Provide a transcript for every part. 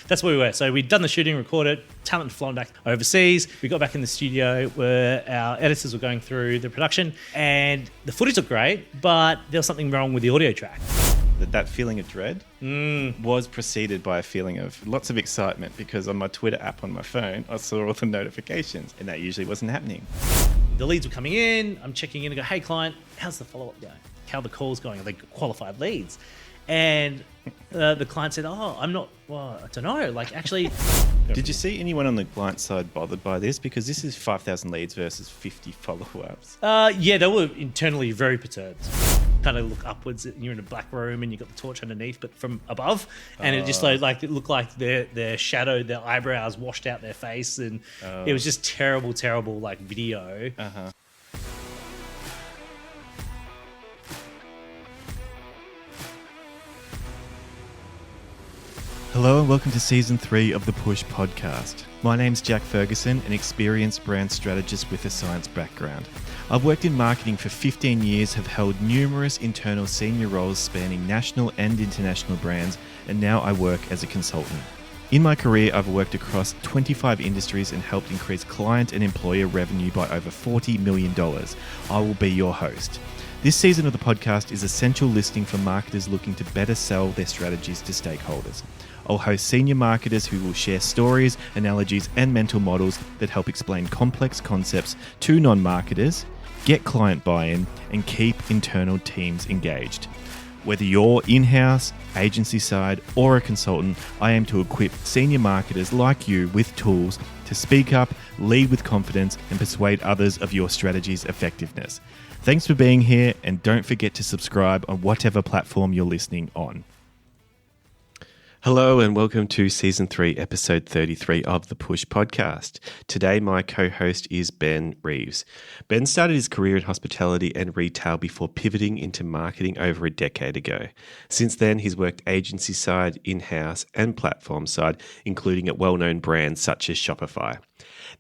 that's where we were. So we'd done the shooting, recorded, talent flown back overseas. We got back in the studio where our editors were going through the production, and the footage looked great, but there was something wrong with the audio track. That feeling of dread was preceded by a feeling of lots of excitement, because on my Twitter app on my phone, I saw all the notifications, and that usually wasn't happening. The leads were coming in. I'm checking in and go, hey, client, how's the follow-up going? How are the calls going? Are they qualified leads? And the client said, I don't know. Like, actually... Did you see anyone on the client side bothered by this? Because this is 5,000 leads versus 50 follow-ups. Yeah, they were internally very perturbed. Kind of look upwards, and you're in a black room and you've got the torch underneath, but from above, and it just like it looked like their shadow, their eyebrows washed out their face, and it was just terrible like video. Hello and welcome to Season 3 of the Push Podcast. My name's Jack Ferguson, an experienced brand strategist with a science background. I've worked in marketing for 15 years, have held numerous internal senior roles spanning national and international brands, and now I work as a consultant. In my career, I've worked across 25 industries and helped increase client and employer revenue by over $40 million. I will be your host. This season of the podcast is essential listening for marketers looking to better sell their strategies to stakeholders. I'll host senior marketers who will share stories, analogies, and mental models that help explain complex concepts to non-marketers, get client buy-in, and keep internal teams engaged. Whether you're in-house, agency side, or a consultant, I aim to equip senior marketers like you with tools to speak up, lead with confidence, and persuade others of your strategy's effectiveness. Thanks for being here, and don't forget to subscribe on whatever platform you're listening on. Hello and welcome to Season 3, Episode 33 of the Push Podcast. Today, my co-host is Ben Reeves. Ben started his career in hospitality and retail before pivoting into marketing over a decade ago. Since then, he's worked agency side, in-house, and platform side, including at well-known brands such as Shopify.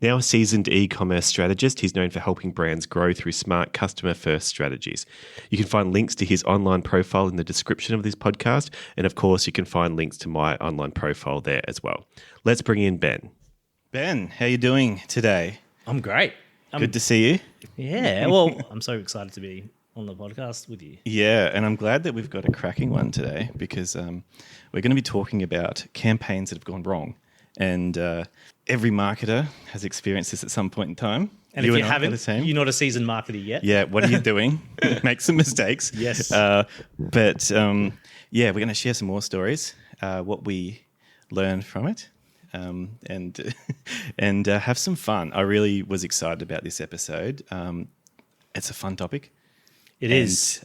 Now a seasoned e-commerce strategist, he's known for helping brands grow through smart customer-first strategies. You can find links to his online profile in the description of this podcast, and of course, you can find links to my online profile there as well. Let's bring in Ben. Ben, how are you doing today? I'm great. Good to see you. Yeah, well, I'm so excited to be on the podcast with you. Yeah, and I'm glad that we've got a cracking one today, because we're going to be talking about campaigns that have gone wrong. And every marketer has experienced this at some point in time. And if you haven't, you're not a seasoned marketer yet. Yeah, what are you doing? Make some mistakes. Yes. But we're going to share some more stories, what we learned from it, and have some fun. I really was excited about this episode. It's a fun topic. It is.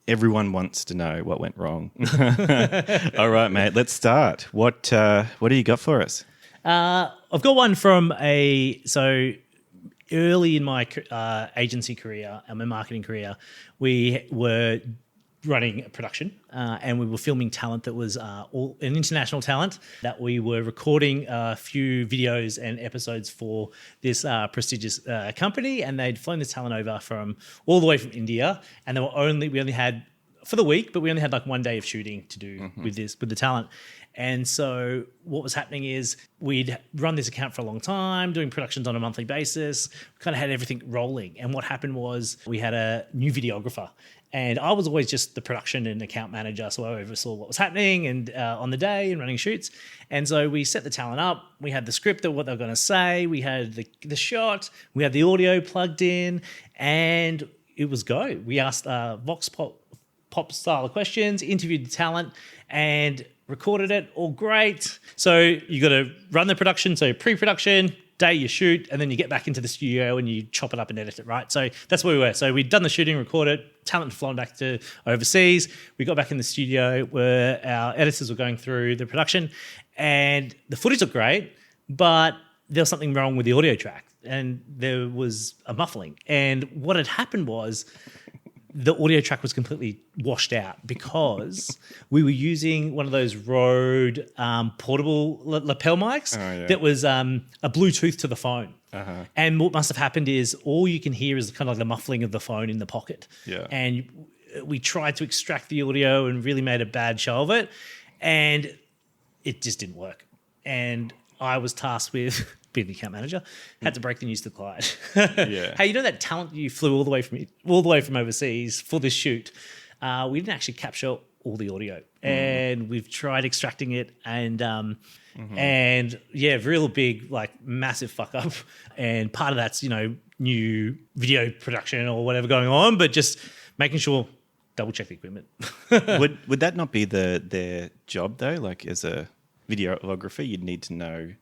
Everyone wants to know what went wrong. All right, mate, let's start. What do you got for us? I've got one from early in my agency career and my marketing career, we were running a production and we were filming talent that was all an international talent that we were recording a few videos and episodes for this prestigious company, and they'd flown this talent over from all the way from India, and we only had for the week, but we only had like 1 day of shooting to do with the talent. And so what was happening is we'd run this account for a long time, doing productions on a monthly basis, kind of had everything rolling. And what happened was we had a new videographer, and I was always just the production and account manager, so I oversaw what was happening and on the day and running shoots. And so we set the talent up. We had the script of what they were going to say. We had the shot. We had the audio plugged in, and it was go. We asked Vox Pop style of questions, interviewed the talent, and recorded it. All great. So you got to run the production. So pre-production, day you shoot, and then you get back into the studio and you chop it up and edit it, right? So that's where we were. So we'd done the shooting, recorded, talent flown back to overseas. We got back in the studio where our editors were going through the production, and the footage looked great, but there was something wrong with the audio track, and there was a muffling. And what had happened was the audio track was completely washed out because we were using one of those Rode portable lapel mics that was a Bluetooth to the phone. And what must have happened is all you can hear is kind of like the muffling of the phone in the pocket. Yeah. And we tried to extract the audio and really made a bad show of it, and it just didn't work. and I was tasked with being the account manager, had to break the news to the client. Yeah. Hey, you know that talent you flew all the way from overseas for this shoot? We didn't actually capture all the audio, and we've tried extracting it, and real big, like massive fuck up. And part of that's new video production or whatever going on, but just making sure double check the equipment. Would that not be their job though? Like as a videographer, you'd need to know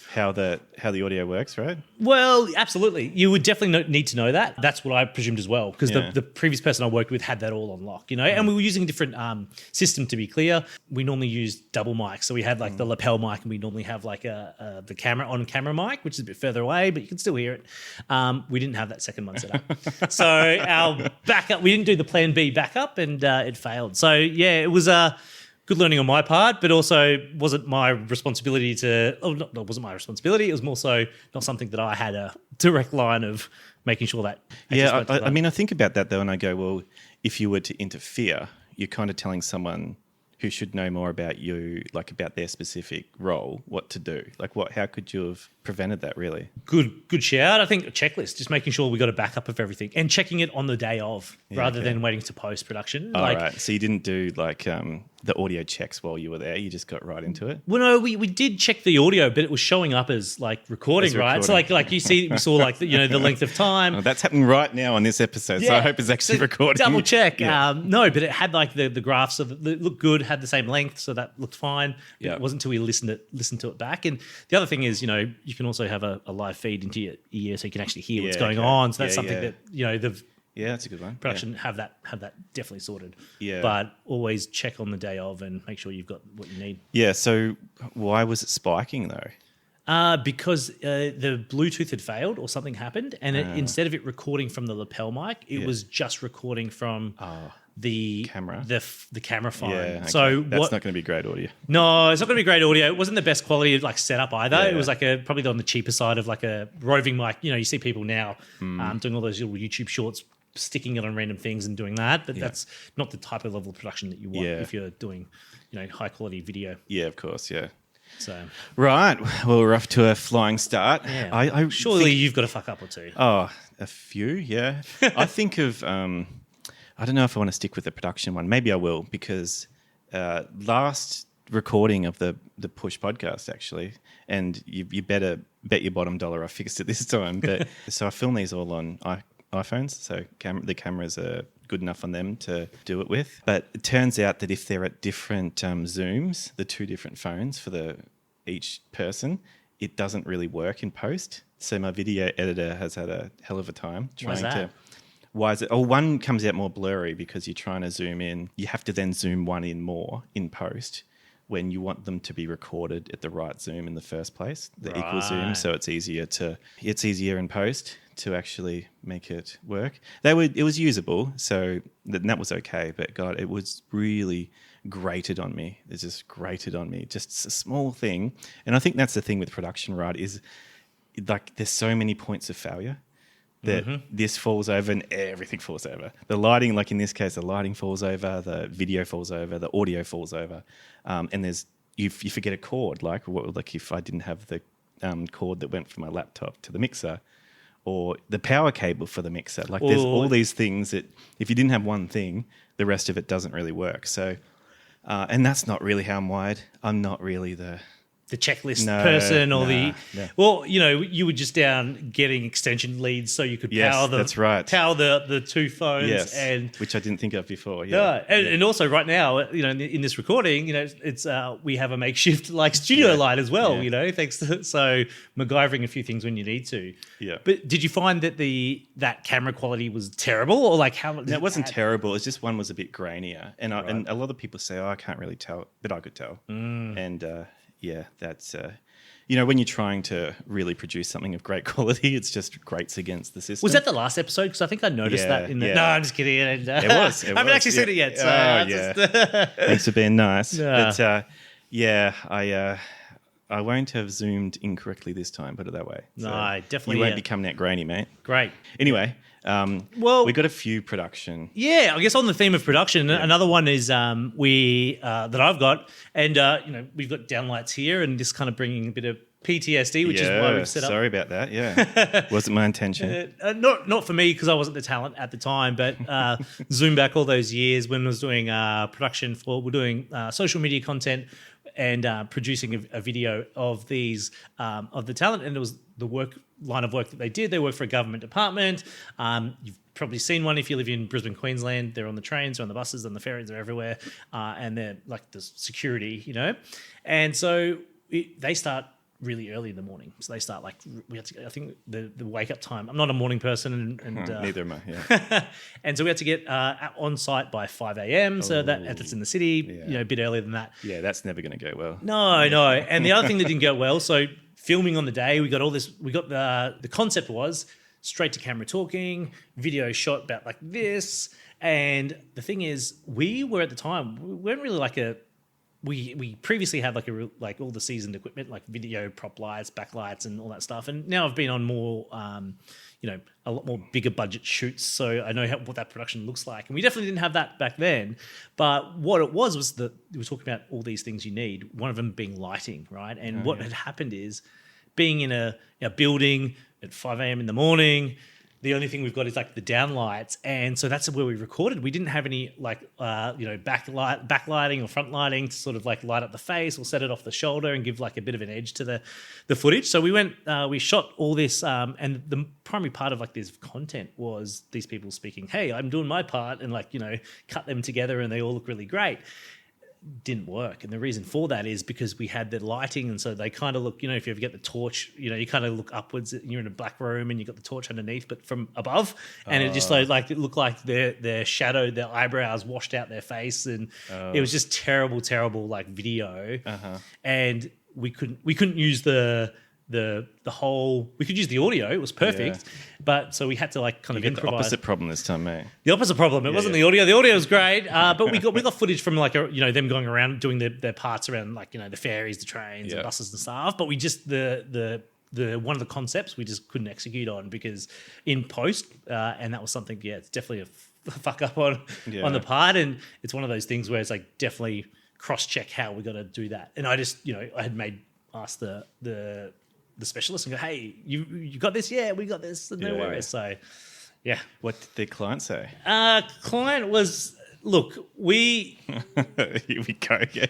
how the audio works, right? Well, absolutely. You would definitely need to know that. That's what I presumed as well, because the previous person I worked with had that all on lock, and we were using a different system, to be clear. We normally use double mics. So we had like the lapel mic, and we normally have like the camera mic, which is a bit further away, but you can still hear it. We didn't have that second one set up. So our backup, we didn't do the plan B backup, and it failed. So yeah, it was good learning on my part, but also wasn't my responsibility to. Oh, no, it wasn't my responsibility. It was more so not something that I had a direct line of making sure that. Yeah, I mean, I think about that though, and I go, well, if you were to interfere, you're kind of telling someone who should know more about you, like about their specific role, what to do. Like, how could you have prevented that? Really, good shout. I think a checklist, just making sure we got a backup of everything and checking it on the day of, rather than waiting to post production. Right. So you didn't do like the audio checks while you were there. You just got right into it. Well, no, we did check the audio, but it was showing up as like recording, right? So like we saw like the length of time. Oh, that's happening right now on this episode. Yeah. So I hope it's actually recording. Double check. Yeah. No, but it had like the graphs, so that it looked good, had the same length, so that looked fine. Yeah. It wasn't until we listened to it back. And the other thing is, you can also have a live feed into your ear, so you can actually hear what's going on. So that's something that that's a good one. Production have that definitely sorted. Yeah. But always check on the day of and make sure you've got what you need. Yeah. So why was it spiking though? Because the Bluetooth had failed or something happened, and instead of it recording from the lapel mic, it was just recording from the camera, the camera phone. Yeah, okay. So that's not going to be great audio. No, it's not going to be great audio. It wasn't the best quality like setup either. Yeah. It was like probably on the cheaper side of like a roving mic. You see people now doing all those little YouTube shorts, sticking it on random things and doing that, but that's not the type of level of production that you want if you're doing high quality video. Yeah, of course. Yeah. So right, well, we're off to a flying start. Yeah. I surely you've got a fuck up or two. Oh, a few, yeah. I think of I don't know if I want to stick with the production one. Maybe I will, because last recording of the Push podcast actually, and you better bet your bottom dollar I fixed it this time. But so I film these all on iPhones, so the cameras are good enough on them to do it with. But it turns out that if they're at different zooms, the two different phones for each person, it doesn't really work in post. So my video editor has had a hell of a time trying to. Why is it? Oh, one comes out more blurry because you're trying to zoom in. You have to then zoom one in more in post when you want them to be recorded at the right zoom in the first place, the equal zoom. So it's easier in post to actually make it work. It was usable, so that was okay. But God, it was really grated on me. It just grated on me. Just a small thing, and I think that's the thing with production, right? Is like there's so many points of failure that this falls over and everything falls over. The lighting, like in this case, the lighting falls over, the video falls over, the audio falls over, and you forget a cord. Like if I didn't have the cord that went from my laptop to the mixer, or the power cable for the mixer. Like there's all these things that if you didn't have one thing, the rest of it doesn't really work. So, and that's not really how I'm wired. I'm not really the checklist person or you were just down getting extension leads so you could power the two phones, and which I didn't think of before. And also right now, in this recording, it's we have a makeshift like studio light as well. Thanks to MacGyvering a few things when you need to. Yeah. But did you find that that camera quality was terrible, or like how? No, it wasn't terrible. It's just one was a bit grainier, and a lot of people say, I can't really tell, but I could tell, and. Yeah, that's, when you're trying to really produce something of great quality, it's just grates against the system. Was that the last episode? Because I think I noticed that in the... Yeah. No, I'm just kidding. It was. I haven't actually seen it yet. So Thanks for being nice. Yeah. But, I I won't have zoomed incorrectly this time, put it that way. No, definitely. You won't become net grainy, mate. Great. Anyway, well, we got a few production. Yeah, I guess on the theme of production, another one is that I've got, and we've got downlights here, and just kind of bringing a bit of PTSD, which is why we've set up. Sorry about that. Yeah, wasn't my intention. Not for me because I wasn't the talent at the time, but zoom back all those years when I was doing production we're doing social media content and producing a video of these of the talent, and it was the line of work that they did. They work for a government department. You've probably seen one if you live in Brisbane, Queensland. They're on the trains, they're on the buses, on the ferries, they're everywhere, and they're like the security, And so they start really early in the morning. So they start we had to. I think the wake up time. I'm not a morning person, and neither am I. Yeah. And so we had to get on site by 5 a.m. So that's in the city. A bit earlier than that. Yeah, that's never going to go well. No. And the other thing that didn't go well. So filming on the day, we got all this. We got the concept was straight to camera talking, video shot about like this. And the thing is, we were at the time we weren't really we previously had like all the seasoned equipment, like video prop lights, backlights, and all that stuff. And now I've been on more, a lot more bigger budget shoots, so I know what that production looks like. And we definitely didn't have that back then. But what it was that we were talking about all these things you need. One of them being lighting, right? And what had happened is being in a building at 5 a.m. in the morning. The only thing we've got is like the downlights, and so that's where we recorded. We didn't have any backlighting or front lighting to sort of like light up the face or set it off the shoulder and give like a bit of an edge to the footage. So we shot all this, and the primary part of like this content was these people speaking, "Hey, I'm doing my part," and cut them together, and they all look really great. Didn't work, and the reason for that is because we had the lighting, and so they kind of look, if you ever get the torch, you kind of look upwards, and you're in a black room and you got the torch underneath but from above, and it just like it looked like their shadow, their eyebrows washed out their face, and it was just terrible like video. And we couldn't use the whole. We could use the audio, it was perfect, but so we had to kind of improvise. The opposite problem this time, mate. The opposite problem. It wasn't the audio. The audio was great, but we got footage from them going around doing their parts around the ferries, the trains, and buses and stuff. But we just the one of the concepts we just couldn't execute on because in post, and that was something. Yeah, it's definitely a fuck up on the part, and it's one of those things where it's like definitely cross check how we got to do that. And I just I had asked the specialist and go, "Hey, you got this? Yeah, we got this. No worries." So, yeah. What did the client say? Client was, look, we... Here we go. Yeah.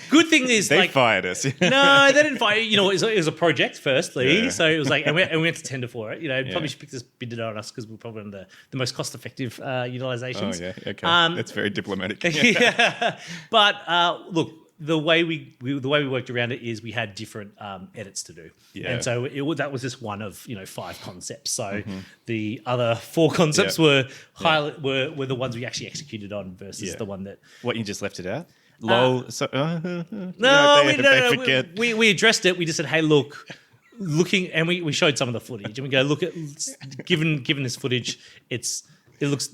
Good thing is... They fired us. No, they didn't fire. It was a project, firstly. Yeah. So it was and we went to tender for it. Probably should pick this bid it on us because we're probably on the most cost-effective utilizations. Oh, yeah. Okay. That's very diplomatic. Yeah. But, look... The way we worked around it is we had different edits to do, and so that was just one of 5 concepts. So the other 4 concepts were the ones we actually executed on versus the one that you just left it out. Lol. We addressed it. We just said, hey, looking, and we showed some of the footage, and we go, look at given this footage, it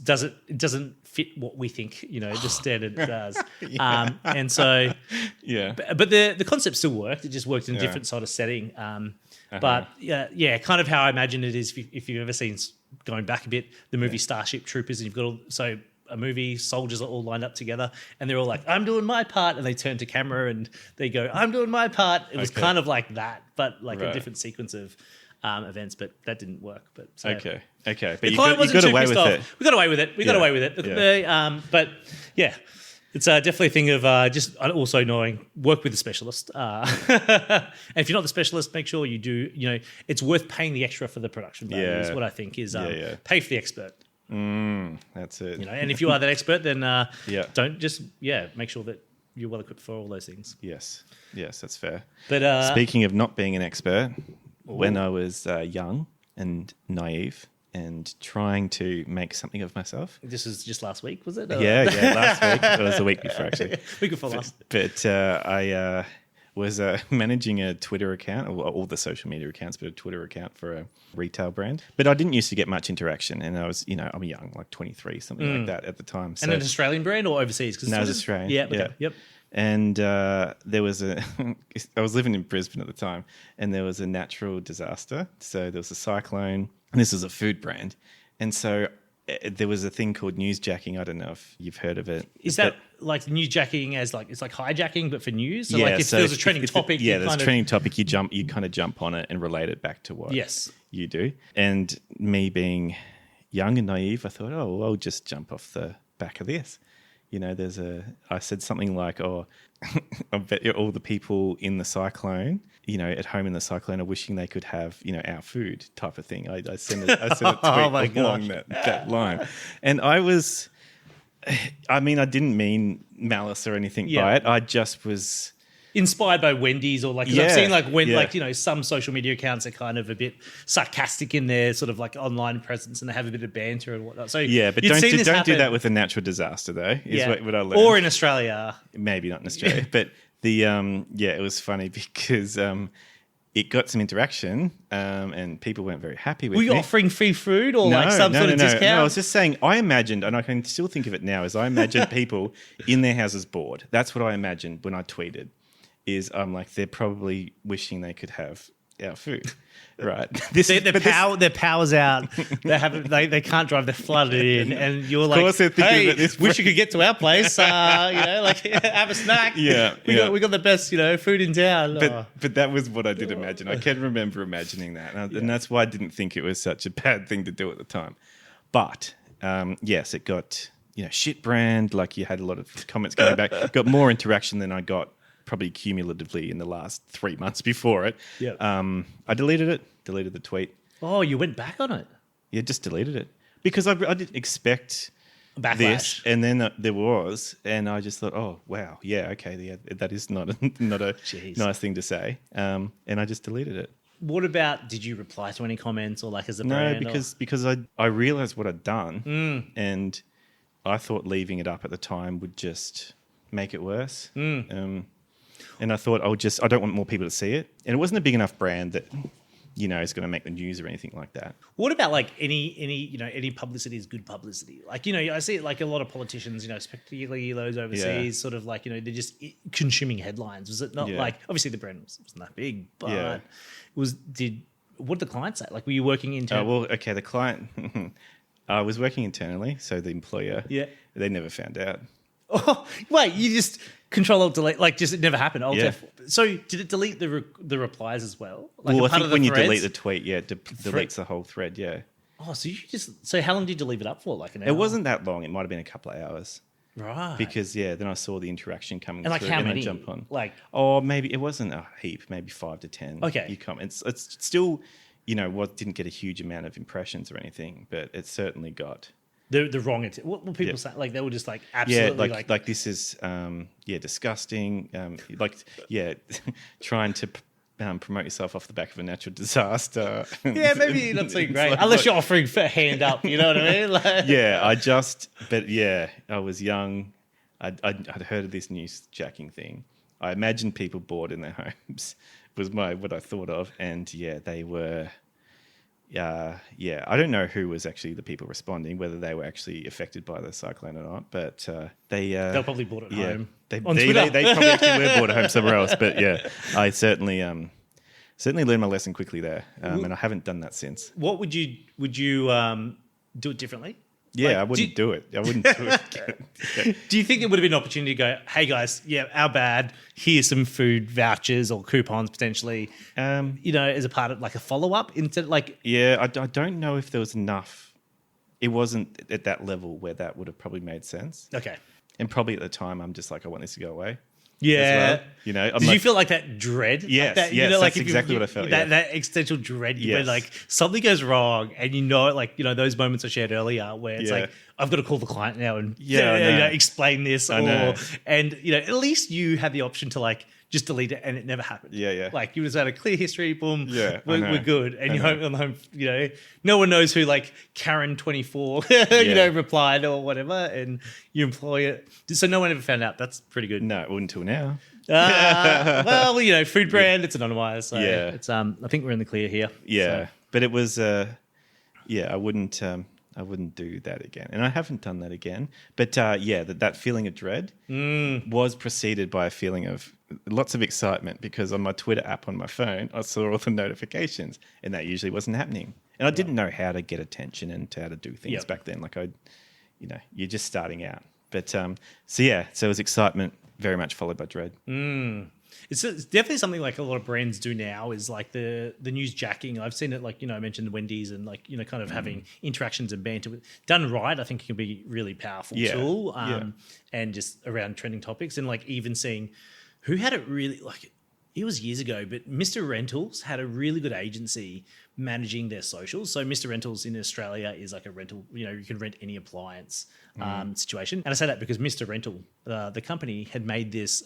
doesn't fit what we think the standard does. And so but the concept still worked. It just worked in a different sort of setting. But kind of how I imagine it is if you've ever seen, going back a bit, the movie Starship Troopers, and you've got a movie, soldiers are all lined up together and they're all like, "I'm doing my part," and they turn to camera and they go, "I'm doing my part." It was kind of like that, but a different sequence of events, but that didn't work. But okay. But you got away with it. We got away with it. Got away with it. But yeah, it's definitely a thing of just also knowing, work with a specialist. And if you're not the specialist, make sure you do. It's worth paying the extra for the production value. Is what I think is pay for the expert. That's it. And if you are that expert, then don't just make sure that you're well equipped for all those things. Yes, that's fair. But speaking of not being an expert. When I was young and naive and trying to make something of myself. This was just last week, was it? Yeah, last week. It was the week before, actually. Week before last. But I was managing a Twitter account, or all the social media accounts, but a Twitter account for a retail brand. But I didn't used to get much interaction, and I was, I'm young, like 23, something like that at the time. So, and an Australian brand or overseas? No, it was Australian. Yeah, okay. Yep. And there was I was living in Brisbane at the time, and there was a natural disaster. So there was a cyclone, and this was a food brand. And so there was a thing called newsjacking. I don't know if you've heard of it. Is that like newsjacking as like, it's like hijacking, but for news? So yeah, like if there's a trending topic. Yeah, there's a trending topic, you kind of jump on it and relate it back to what you do. And me being young and naive, I thought, oh, well, I'll just jump off the back of this. You know, I said something like, oh, I bet all the people in the cyclone, you know, at home in the cyclone are wishing they could have, you know, our food type of thing. I sent a tweet along that line. And I didn't mean malice or anything by it. I just was inspired by Wendy's, or like, cause I've seen like like, you know, some social media accounts are kind of a bit sarcastic in their sort of like online presence, and they have a bit of banter and whatnot. So yeah, but don't do that with a natural disaster though. Is what I learned. Or in Australia, maybe not in Australia, but it was funny because it got some interaction and people weren't very happy with it. Were you me. offering free food or like some sort of discount? No, I was just saying, I imagined, and I can still think of it now, is I imagined people in their houses bored. That's what I imagined when I tweeted. Is I'm like, they're probably wishing they could have our food, right? Their power's out. They can't drive. They're flooded in, and you're like, hey, wish you could get to our place. You know, like have a snack. Yeah, we got the best, you know, food in town. But that was what I did imagine. I can remember imagining that, and that's why I didn't think it was such a bad thing to do at the time. But yes, it got, you know, shit brand. Like you had a lot of comments coming back. Got more interaction than I got probably cumulatively in the last 3 months before it. Yeah. I deleted the tweet. Oh, you went back on it? Yeah, just deleted it. Because I didn't expect backlash. This. And then there was, and I just thought, oh, wow, yeah, okay, that is not a nice thing to say. And I just deleted it. What about, did you reply to any comments or like as a brand? No, because I realised what I'd done and I thought leaving it up at the time would just make it worse. And I thought I don't want more people to see it. And it wasn't a big enough brand that, you know, is going to make the news or anything like that. What about like any publicity is good publicity? Like, you know, I see it like a lot of politicians, you know, particularly those overseas, sort of like, you know, they're just consuming headlines. Was it not like, obviously the brand wasn't that big, but what did the client say? Like, were you working internally? Well, okay, the client, I was working internally, so the employer, they never found out. Oh, wait, you just Control-Alt-Delete, like just it never happened. Alt-F. So did it delete the replies as well? Like I think when you delete the tweet, it deletes the whole thread, Oh, so how long did you leave it up for? Like an hour? It wasn't that long. It might have been a couple of hours. Right. Because, then I saw the interaction coming through. And like how many? I jump on. Like, maybe it wasn't a heap, maybe 5 to 10. Okay. You comments. It's still, you know, didn't get a huge amount of impressions or anything, but it certainly got... The wrong intent. What were people saying? Like they were just like absolutely like this is disgusting. Trying to promote yourself off the back of a natural disaster. Yeah, maybe not so great unless you're offering for a hand up. You know what I mean? Like, I was young. I'd heard of this newsjacking thing. I imagined people bored in their homes was what I thought of, and they were. I don't know who was actually the people responding, whether they were actually affected by the cyclone or not, but they probably bought it home. They probably actually were bought at home somewhere else, but I certainly learned my lesson quickly there, and I haven't done that since. What would you do it differently? Yeah, I wouldn't do it. I wouldn't do it again. Do you think it would have been an opportunity to go, hey guys, our bad, here's some food vouchers or coupons potentially, you know, as a part of like a follow-up into like... Yeah, I don't know if there was enough. It wasn't at that level where that would have probably made sense. Okay. And probably at the time, I'm just like, I want this to go away. Yeah. Well. You know, did you feel like that dread? Yes, like that, yes, you know, like that's exactly what I felt. That existential dread, when like something goes wrong and you know, like, you know, those moments I shared earlier where it's like, I've got to call the client now and explain this. And, you know, at least you had the option to like, just delete it and it never happened. Yeah. Like you just had a clear history, boom, we're good. And you're on the home, you know, no one knows who like Karen24, you know, replied or whatever, and you employ it. So no one ever found out. That's pretty good. No, it wouldn't until now. Well, you know, food brand, it's anonymized. So it's I think we're in the clear here. Yeah. So. But it was I I wouldn't do that again. And I haven't done that again. But that feeling of dread was preceded by a feeling of lots of excitement, because on my Twitter app on my phone, I saw all the notifications, and that usually wasn't happening. And I didn't know how to get attention and how to do things back then. Like you're just starting out. But so it was excitement very much followed by dread. It's definitely something like a lot of brands do now, is like the news jacking. I've seen it, like, I mentioned Wendy's, and like, kind of having interactions and banter. Done right, I think it can be really powerful tool. And just around trending topics, and like even seeing who had it really, like, it was years ago, but Mr. Rentals had a really good agency managing their socials. So Mr. Rentals in Australia is like a rental, you can rent any appliance situation. And I say that because Mr. Rental, the company, had made this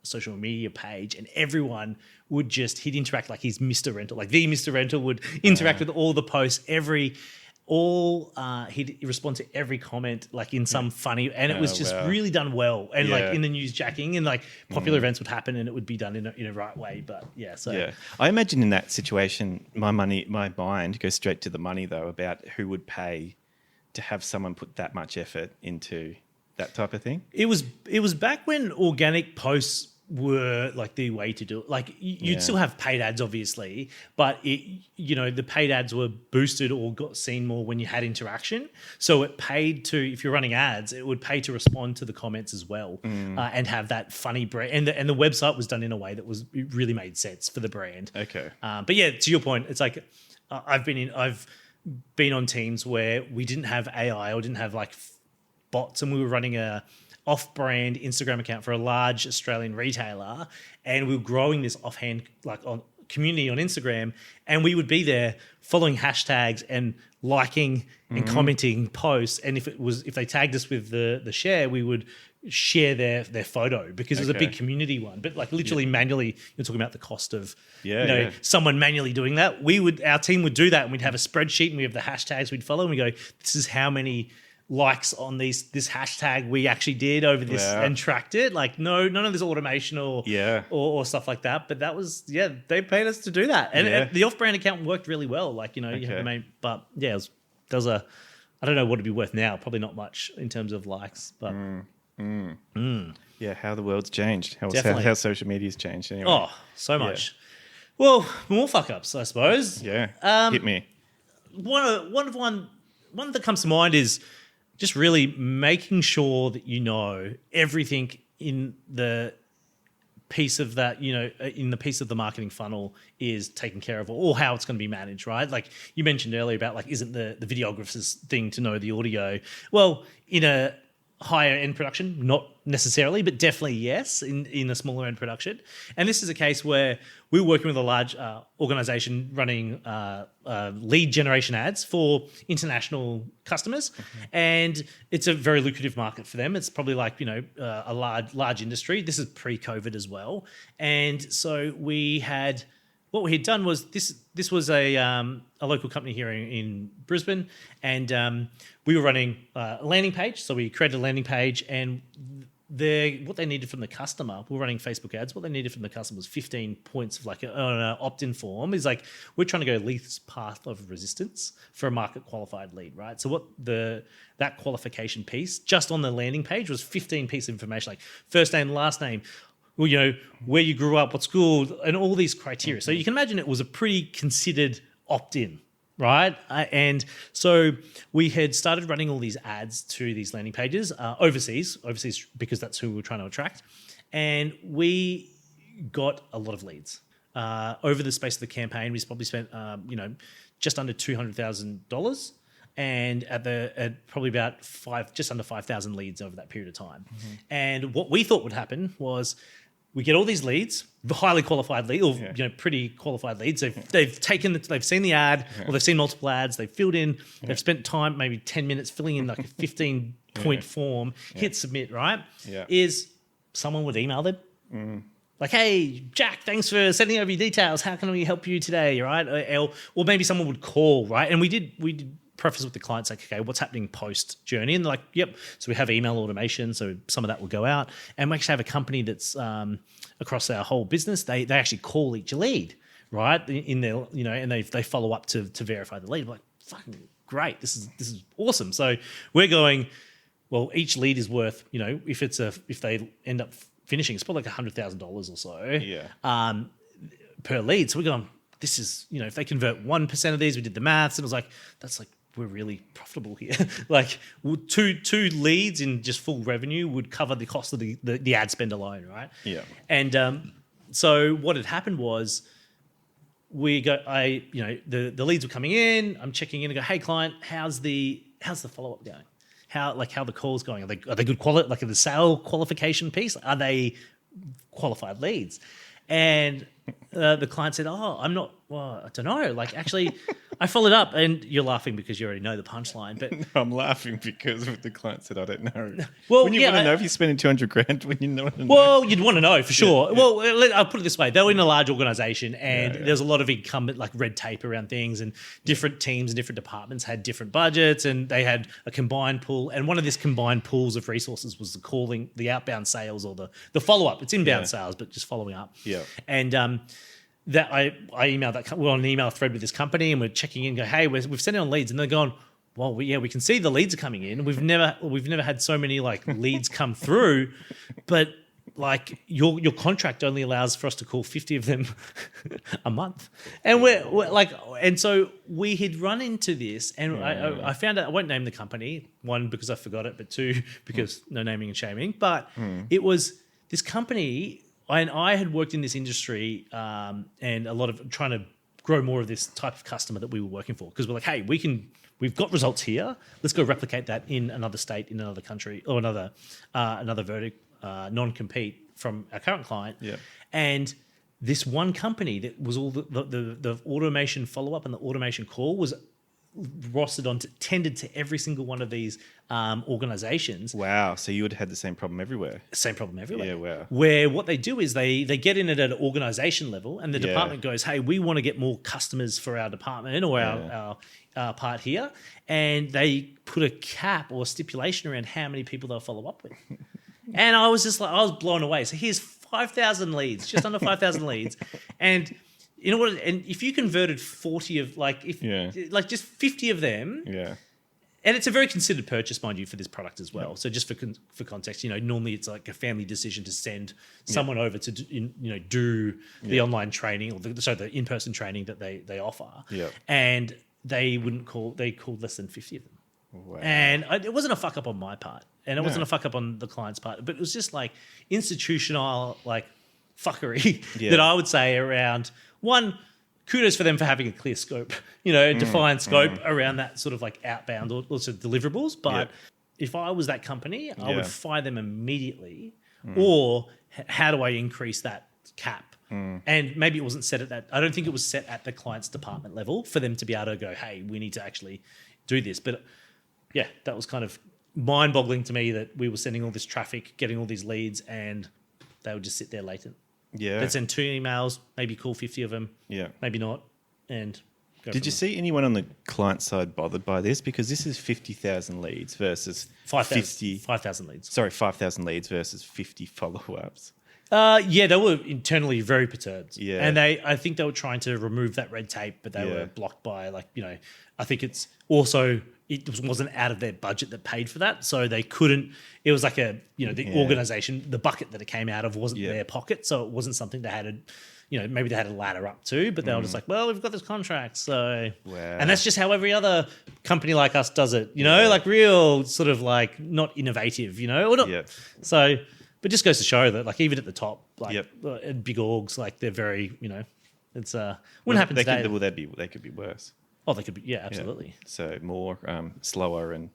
social media page, and everyone would he'd interact like he's Mr. Rental, like the Mr. Rental would interact with all the posts, he'd respond to every comment like in some funny, and it was just really done well. And like in the news jacking, and like popular events would happen, and it would be done in a right way. But I imagine in that situation, my mind goes straight to the money though, about who would pay to have someone put that much effort into that type of thing. It was back when organic posts were like the way to do it. Like you'd still have paid ads, obviously, but the paid ads were boosted or got seen more when you had interaction. So it paid to, if you're running ads, it would pay to respond to the comments as well, and have that funny brand. And the website was done in a way that it really made sense for the brand. Okay. But yeah, to your point, it's like I've been on teams where we didn't have AI or didn't have like bots, and we were running a off-brand Instagram account for a large Australian retailer, and we were growing this offhand on community on Instagram, and we would be there following hashtags and liking and commenting posts, and if they tagged us with the share, we would share their photo, because it was a big community one. But like literally manually, you're talking about the cost of someone manually doing that. Our team would do that, and we'd have a spreadsheet, and we have the hashtags we'd follow, and we go, this is how many likes on this hashtag we actually did over this, and tracked it. Like none of this automation or stuff like that. But that was they paid us to do that, and the off-brand account worked really well. Like you have the main, but there was a, I don't know what it'd be worth now. Probably not much in terms of likes, but how the world's changed, how social media's changed. Anyway. Oh, so much. Well, more fuck ups, I suppose. Hit me. One that comes to mind is just really making sure that everything in the piece of that, in the piece of the marketing funnel is taken care of, or how it's going to be managed, right? Like you mentioned earlier about like, isn't the videographer's thing to know the audio? Well, in a higher end production, not necessarily, but definitely yes, in a smaller end production. And this is a case where we're working with a large organization running lead generation ads for international customers, and it's a very lucrative market for them. It's probably like a large industry. This is pre-COVID as well, and so what we had done was this was a local company here in Brisbane, and we were running a landing page. So we created a landing page, and what they needed from the customer, we were running Facebook ads. What they needed from the customer was 15 points of like an opt-in form. Is like, we're trying to go least path of resistance for a market qualified lead, right? So what that qualification piece just on the landing page was 15 pieces of information, like first name, last name, where you grew up, what school, and all these criteria. So you can imagine it was a pretty considered opt-in, right? And so we had started running all these ads to these landing pages overseas, because that's who we were trying to attract. And we got a lot of leads. Over the space of the campaign, we probably spent, just under $200,000. And at probably about just under 5,000 leads over that period of time. And what we thought would happen was we get all these leads, the highly qualified leads, or pretty qualified leads. They've seen the ad, or they've seen multiple ads. They've filled in. They've spent time, maybe 10 minutes, filling in like a 15-point form. Hit submit. Right? Is someone would email them. Like, hey, Jack, thanks for sending over your details. How can we help you today? Right? Or maybe someone would call. Right? And we did preface with the clients like, okay, what's happening post journey? And they're like, yep. So we have email automation, so some of that will go out. And we actually have a company that's across our whole business. They actually call each lead, right? In their, and they follow up to verify the lead. We're like, fucking great. This is awesome. So we're going, well, each lead is worth, if they end up finishing, it's probably like $100,000 or so per lead. So we're going, this is, if they convert 1% of these, we did the maths, and it was like, that's like, we're really profitable here. Like two leads in just full revenue would cover the cost of the ad spend alone, right? Yeah. And so what had happened was the leads were coming in. I'm checking in and go, hey client, how's the follow up going? How the calls going? Are they good quality? Like the sale qualification piece, are they qualified leads? And the client said, I don't know. Like, actually, I followed up, and you're laughing because you already know the punchline. But no, I'm laughing because the client said, I don't know. Well, when you want to know if you're spending $200,000, when you know. Well, you'd want to know for sure. Yeah. Well, I'll put it this way: they were in a large organisation, and there's a lot of incumbent like red tape around things, and different teams and different departments had different budgets, and they had a combined pool. And one of these combined pools of resources was the outbound sales or the follow up. It's inbound sales, but just following up. Yeah. And that I emailed that. We're on an email thread with this company, and we're checking in. And go, hey, we've sent it on leads, and they're going, well, we can see the leads are coming in. We've never had so many like leads come through, but like your contract only allows for us to call 50 of them a month, and we're like, and so we had run into this, and I found out. I won't name the company, one because I forgot it, but two because no naming and shaming. But it was this company. And I had worked in this industry and a lot of trying to grow more of this type of customer that we were working for, because we're like, hey, we've got results here. Let's go replicate that in another state, in another country, or another verdict, non-compete from our current client. Yeah. And this one company that was all the automation follow-up and the automation call was rostered on, tended to every single one of these organizations. Wow. So you would have had the same problem everywhere. Same problem everywhere. Yeah, wow. Where what they do is they get in it at an organization level, and the department goes, hey, we want to get more customers for our department or our part here. And they put a cap or a stipulation around how many people they'll follow up with. And I was blown away. So here's 5,000 leads, just under 5,000 leads. And and if you converted 40 of just 50 of them, and it's a very considered purchase, mind you, for this product as well. So just for context, normally it's like a family decision to send someone over to do the online training or the in-person training that they offer. Yeah. And they called less than 50 of them. Wow. And it wasn't a fuck up on my part, and it wasn't a fuck up on the client's part, but it was just like institutional fuckery that I would say around. One, kudos for them for having a clear scope, defined scope around that sort of like outbound or sort of deliverables. But if I was that company, I would fire them immediately. Or how do I increase that cap? And maybe it wasn't set at that. I don't think it was set at the client's department level for them to be able to go, hey, we need to actually do this. But yeah, that was kind of mind-boggling to me that we were sending all this traffic, getting all these leads, and they would just sit there latent. Yeah. They'd send 2 emails, maybe call 50 of them, maybe not, and go. Did you see anyone on the client side bothered by this? Because this is 50,000 leads versus 5,000 leads. Sorry, 5,000 leads versus 50 follow-ups. They were internally very perturbed. Yeah. And I think they were trying to remove that red tape, but they were blocked by I think it's also it wasn't out of their budget that paid for that, so they couldn't. It was like the organisation, the bucket that it came out of wasn't their pocket, so it wasn't something they had maybe they had a ladder up to, but they were just like, well, we've got this contract, so and that's just how every other company like us does it, like real sort of like not innovative, or not. So, but just goes to show that like even at the top, like big orgs, like they're very, it's wouldn't happen today. They could be worse. Oh, they could be, absolutely. Yeah. So more slower and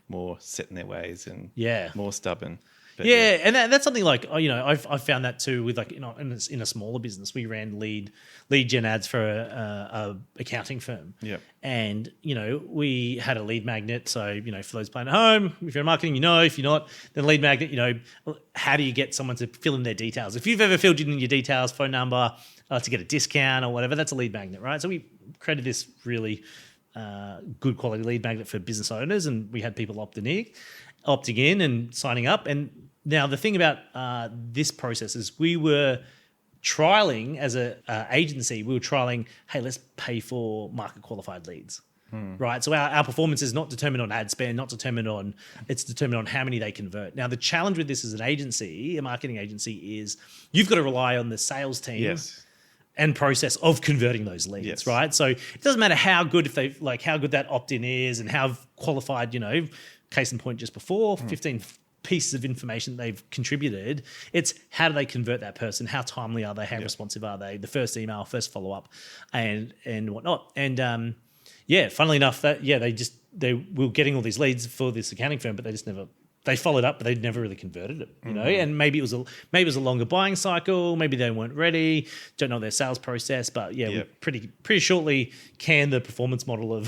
more set in their ways and more stubborn. But and that's something like, I've found that too with like, in a smaller business, we ran lead gen ads for a accounting firm. Yeah. And, we had a lead magnet. So, for those playing at home, if you're in marketing, if you're not, then lead magnet, how do you get someone to fill in their details? If you've ever filled in your details, phone number, to get a discount or whatever, that's a lead magnet, right? So we created this really good quality lead magnet for business owners, and we had people opting in and signing up. And now the thing about this process is we were trialing as an agency, hey, let's pay for market qualified leads. right? So our performance is not determined on ad spend, it's determined on how many they convert. Now, the challenge with this as an agency, a marketing agency, is you've got to rely on the sales team. Yes. And process of converting those leads, Yes. right? So it doesn't matter how good how good that opt-in is and how qualified, case in point just before, 15 pieces of information they've contributed. It's how do they convert that person? How timely are they? How responsive are they? The first email, first follow-up, and whatnot. And funnily enough, they were getting all these leads for this accounting firm, but they followed up, but they never really converted it, And maybe it was a longer buying cycle. Maybe they weren't ready. Don't know their sales process, but we pretty shortly canned the performance model of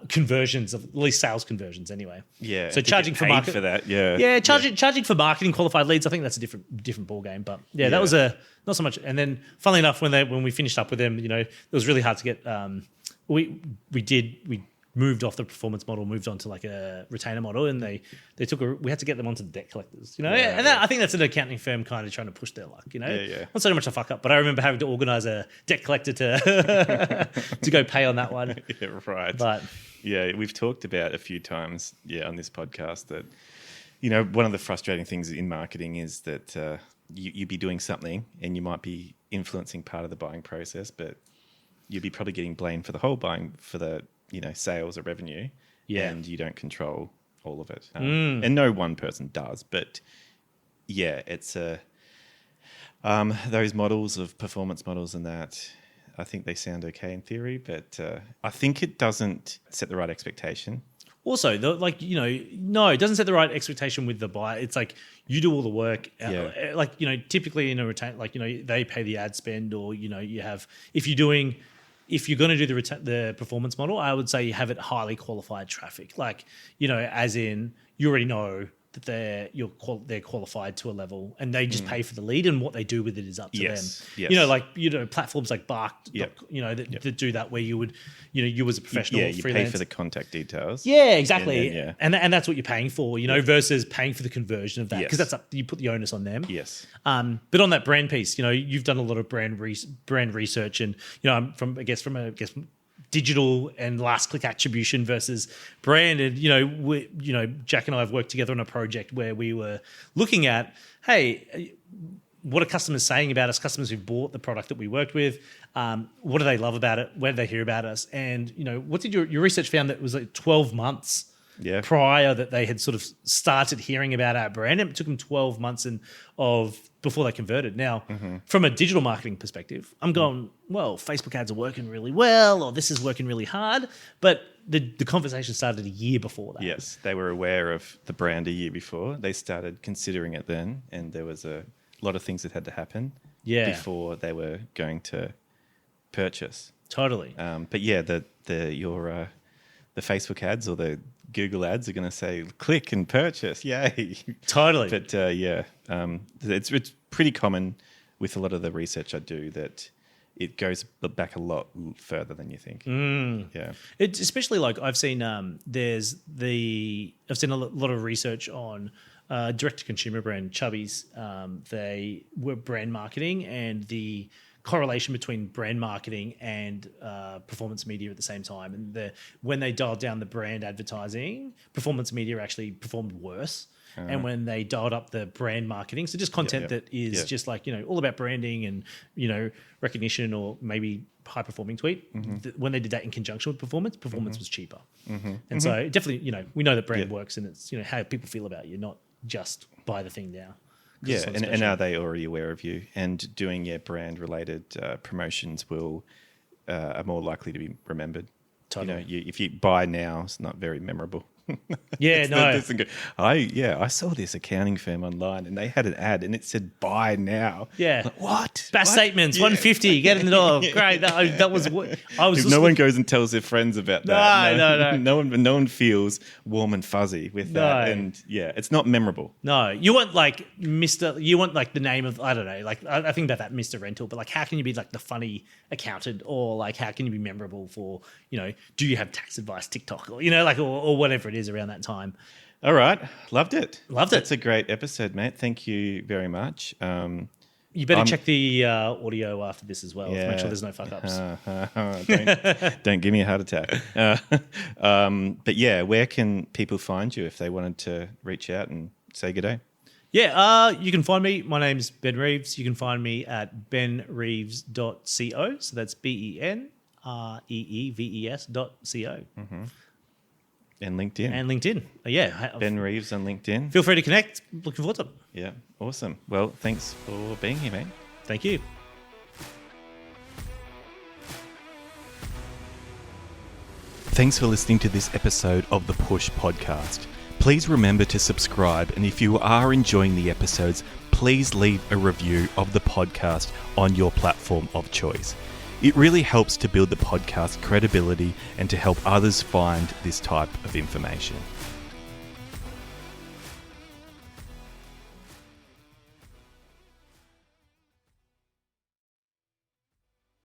conversions, of at least sales conversions, anyway. Yeah. So charging for market for that, charging for marketing qualified leads, I think that's a different ball game. But that was not so much. And then, funnily enough, when we finished up with them, it was really hard to get. We moved off the performance model, moved on to like a retainer model, and we had to get them onto the debt collectors, I think that's an accounting firm kind of trying to push their luck, Not so much a fuck up, but I remember having to organise a debt collector to to go pay on that one. Yeah, right. But we've talked about a few times, on this podcast that, one of the frustrating things in marketing is that you'd be doing something and you might be influencing part of the buying process, but you'd be probably getting blamed for the whole buying, for the sales or revenue, and you don't control all of it. And no one person does, but it's those models of performance models and that, I think they sound okay in theory, but I think it doesn't set the right expectation. Also, no, it doesn't set the right expectation with the buyer. It's like you do all the work. Typically in a retain, they pay the ad spend, or you have if you're going to do the performance model, I would say you have it highly qualified traffic. As in you already know that they're qualified to a level, and they just pay for the lead, and what they do with it is up to them. Yes. Platforms like Bark, that do that, where you would, you as a professional, you freelance, pay for the contact details. Yeah, exactly. And that's what you're paying for, versus paying for the conversion of that, because that's you put the onus on them. Yes. But on that brand piece, you've done a lot of brand research, and I'm from digital and last click attribution versus brand. And, Jack and I have worked together on a project where we were looking at, hey, what are customers saying about us, customers who've bought the product that we worked with? What do they love about it? Where do they hear about us? And, what did your research found that it was like 12 months prior that they had sort of started hearing about our brand. And it took them 12 months before they converted. Now, from a digital marketing perspective, I'm going, well, Facebook ads are working really well, or this is working really hard. But the conversation started a year before that. Yes, they were aware of the brand a year before. They started considering it then, and there was a lot of things that had to happen before they were going to purchase. Totally. But the Facebook ads or the Google ads are going to say click and purchase. Yay. Totally. But it's pretty common with a lot of the research I do that it goes back a lot further than you think. Yeah. It's especially I've seen I've seen a lot of research on direct to consumer brand Chubbies. They were brand marketing, and the correlation between brand marketing and performance media at the same time. And when they dialed down the brand advertising, performance media actually performed worse. And when they dialed up the brand marketing, so just content that is just all about branding and, recognition, or maybe high performing tweet, when they did that in conjunction with performance was cheaper. And so definitely, we know that brand works, and it's, how people feel about you, not just buy the thing now. Yeah, and are they already aware of you? And doing brand-related promotions are more likely to be remembered. Totally. If you buy now, it's not very memorable. Yeah, I saw this accounting firm online, and they had an ad, and it said "buy now." Yeah, what? Best statements, $150, get in the door. Great. That was what I was. If no one goes and tells their friends about that. No. No one feels warm and fuzzy with that, and it's not memorable. No, you want Mr. You want the name of, I don't know. I think about that Mr. Rental, but how can you be the funny accountant, or how can you be memorable for do you have tax advice TikTok, or or whatever it is around that time. All right. Loved it. Loved it. That's a great episode, mate. Thank you very much. Yeah. You better check the audio after this as well to make sure there's no fuck ups. Don't give me a heart attack. But yeah, where can people find you if they wanted to reach out and say good day? Yeah, you can find me. My name's Ben Reeves. You can find me at benreeves.co. So that's BenReeves.co. And LinkedIn. And LinkedIn. Yeah. Ben Reeves on LinkedIn. Feel free to connect. Looking forward to it. Yeah, awesome. Well, thanks for being here, mate. Thank you. Thanks for listening to this episode of the Push Podcast. Please remember to subscribe, and if you are enjoying the episodes, please leave a review of the podcast on your platform of choice. It really helps to build the podcast credibility and to help others find this type of information.